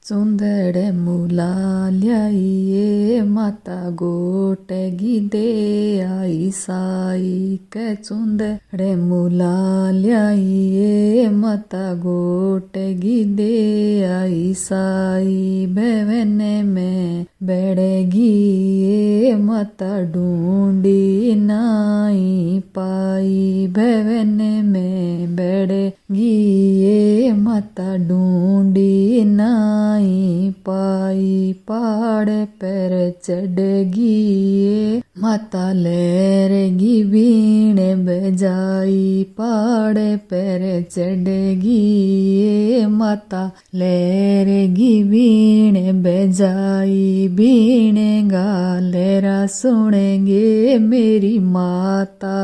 चुंदड़ मुलाल्याई माता गोटगी दे आई साई के चुंदड़ मुलाल्याई माता गोटगी दे आई साई बेवन में बेड़गी माता ढूंढी नाई पाई बेवन में बेड़गी माता ढूंढी नाई पाई पहाड़ पर चढ़गी माता लहरेगी बीण बजाई पहाड़ पर चढ़गी माता लहरेगी बीण बजाई बीण गालेरा सुनेंगे मेरी माता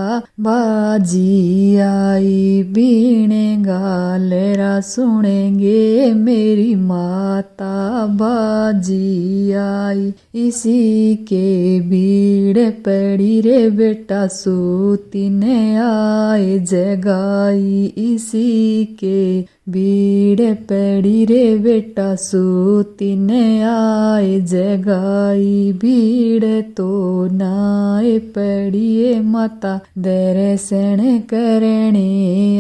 बाजी आई बीण गालेरा सुनेंगे मेरी माता बाजी आई इसी के बीड़ पड़ी रे बेटा सूती ने आए जगाई इसी के बीड़ पड़ी रे बेटा सूती ने आए जगाई भीड़ तो नाए पड़िए माता दर्शन करने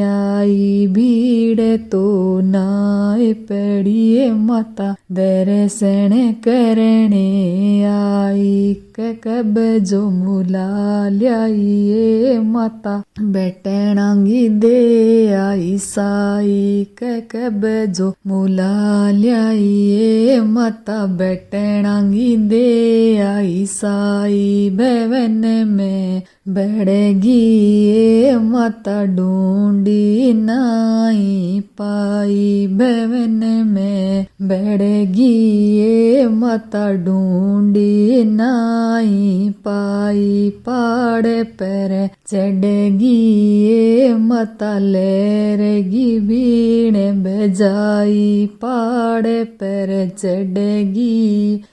आई भीड़ तो नाए पड़िए माता दर्शन करने आई कब जो मुलाल्याई माता बैठनांगी दे आई साई कब जो मुलाल्याई माता बैठनांगी दे आई साई भवन में बढ़गी माता ढूंढी नाई पाई भवन में बढ़गी माता ढूंढी नाई पाई पहाड़ पर चढ़गी माता लहरेगी बीण बजाई पहाड़ पर चढ़गी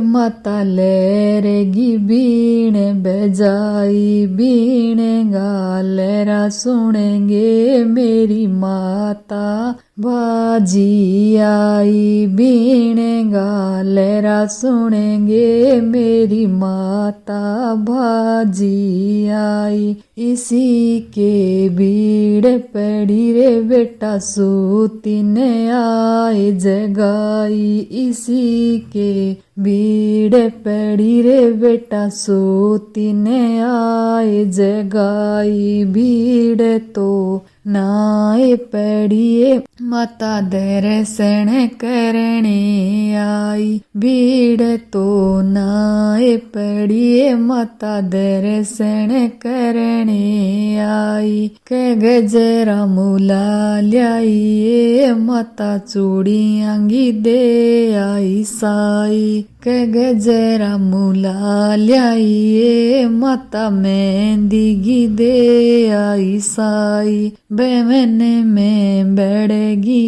माता लहरेगी बीण बजाई बीण गालेरा सुनेंगे मेरी माता बाजी आई बीण गालेरा सुनेंगे मेरी माता बाजी आई इसी के बीड़ पड़ी रे बेटा सूती ने आए जगाई इसी के बीड़ पड़ी रे बेटा सूती ने आए जगाई भीड़ तो नाए पड़िए माता दर्शन करने आई भीड़ तो नाए पड़िए माता दर्शन करने आई के गजरा मुलाल्याई माता चूड़ियांगी दे आई साई के गजरा मुलाल्याई माता मेहंदी गी दे आई साई बेवन में बढ़गी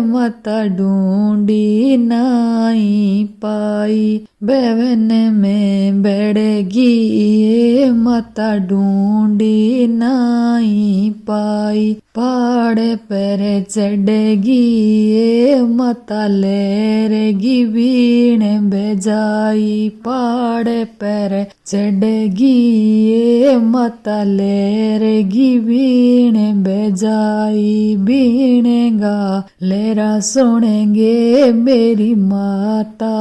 माता ढूंढी नाई पाई बेवन में बढ़गी माता ढूंढी नाई पाई पहाड़ पर चढ़गी माता लहरेगी बीण बजाई पहाड़ पर चढ़गी माता लहरेगी बीण बजाई बीण गालेरा सुनेंगे मेरी माता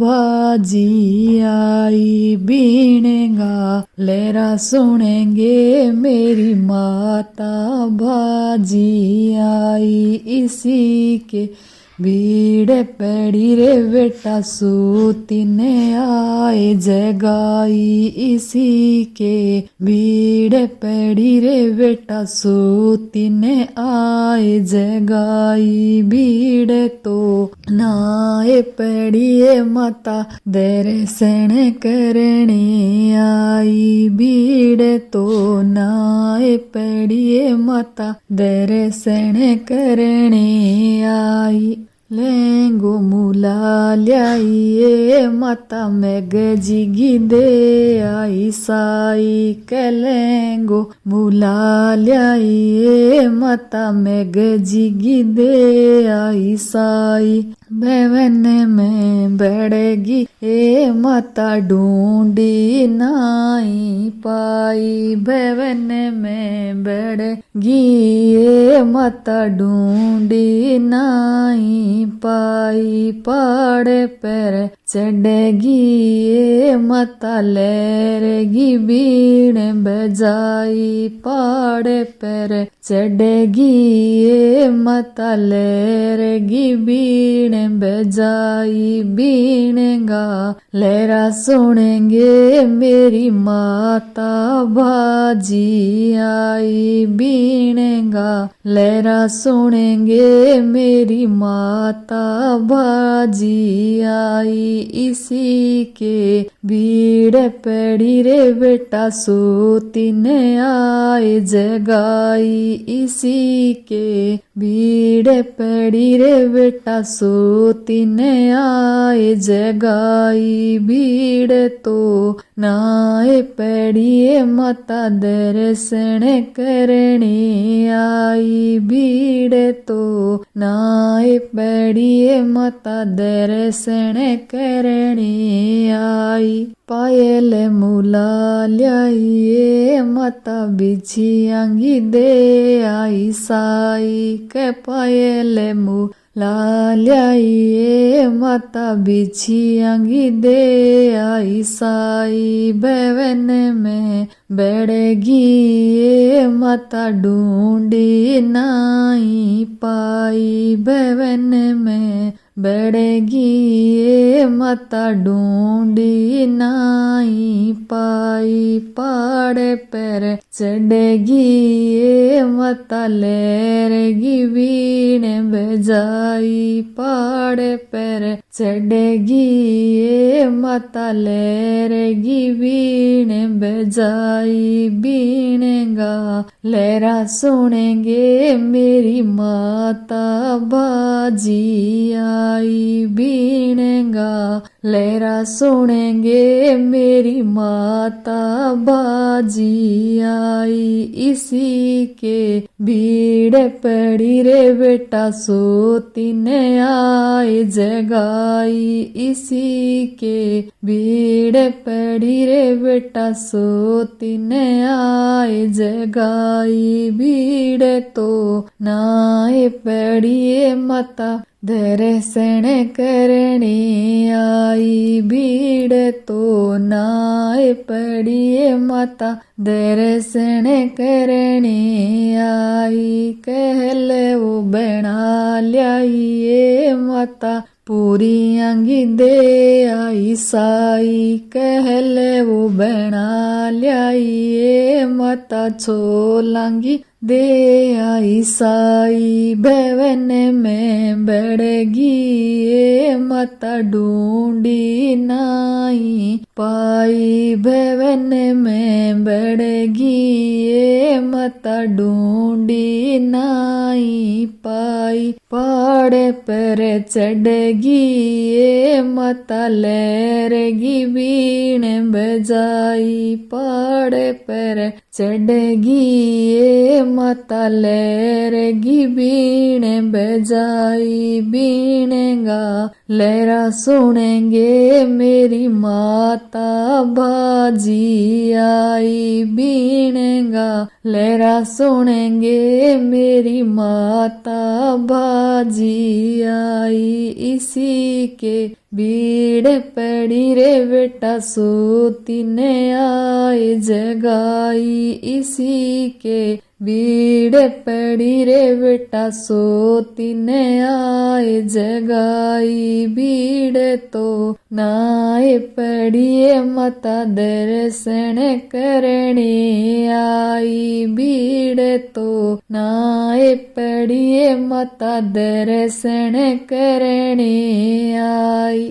बाजी आई बीण गालेरा सुनेंगे मेरी माता बाजी आई इसी के भीड़ पड़ी रे बेटा सूती ने आए जगाई इसी के भीड़ पड़ी रे बेटा सूती ने आए जगाई भीड़ तो नाए पड़िए माता दर्शन करने आई भीड़ तो नाए पड़िए माता दर्शन करने आई लेंगो मूला ल्याइए माता मैं गजिगी दे आई साई के लेंगो मूला ल्याइए माता मैं गजिगी दे आई साई बेवन में बैठेगी ए माता ढूंढी नाई पाई बेवन में बैठेगी ए माता ढूंढी नाई पाई पहाड़ पर चढ़ेगी ए माता लहरेगी बीण बजाई पहाड़ पर चढ़ेगी ए माता लहरेगी बीण बजाई बीण गा लहरा सुनेंगे मेरी माता बाजी आई बीण गा लहरा सुनेंगे मेरी माता बाजी आई इसी के भीड़ पड़ी रे बेटा सोती ने आए जगाई इसी के भीड़ पड़ी रे बेटा सोती ने आए जगाई भीड़ तो नाए पड़िए माता दर्शन करने आई भीड़ तो नाए पड़िए माता दर्शन करने आई पायल मूला ल्याइए माता बिछियांगी दे आई साई के पायल मूला ल्याइए माता बिछियांगी दे आई साई बेवन में बैठेगी ये माता ढूंढी नाई पाई बेवन में बैठेगी ये माता ढूंढी नाई पाई पहाड़ पर चढ़ेगी ये माता लहरेगी बीण बजाई पहाड़ पर चढ़ेगी ये माता लहरेगी बीण बजाई बीण गा लहरा सुनेंगे मेरी माता बाजी आई बीण गा लहरा सुनेंगे मेरी माता बाजी आई इसी के भीड़ पड़ी रे बेटा सोती ने आए जगाई इसी के भीड़ पड़ी रे बेटा सोती ने आए जगाई भीड़ तो नाए पड़िए माता दर्शन करने आई भीड़ तो नाए पड़िए माता दर्शन करने आई कहल वो बना ल्याइए माता पूरी अंगी दे आई साई कहल वो बना ल्याइए माता छोलांगी दे आई साई भवन में बैठेगी ये माता ढूंढी नाई पाई भवन में बैठेगी ये माता ढूंढी नाई पाई पहाड़ पर चढ़ेगी ये माता लहरेगी बीण बजाई पहाड़ पर चढ़ेगी ये माता लहरेगी बीण बजाई बीण गा लहरा सुनेंगे मेरी माता बाजी आई बीण गा लहरा सुनेंगे मेरी माता बाजी आई इसी के भीड़ पड़ी रे बेटा सोती ने आए जगाई इसी के भीड़ पड़ी रे बेटा सोती ने आए जगाई भीड़ तो नाए पड़िए माता दर्शन करने आई भीड़ तो नाए पड़िए माता दर्शन करने आई।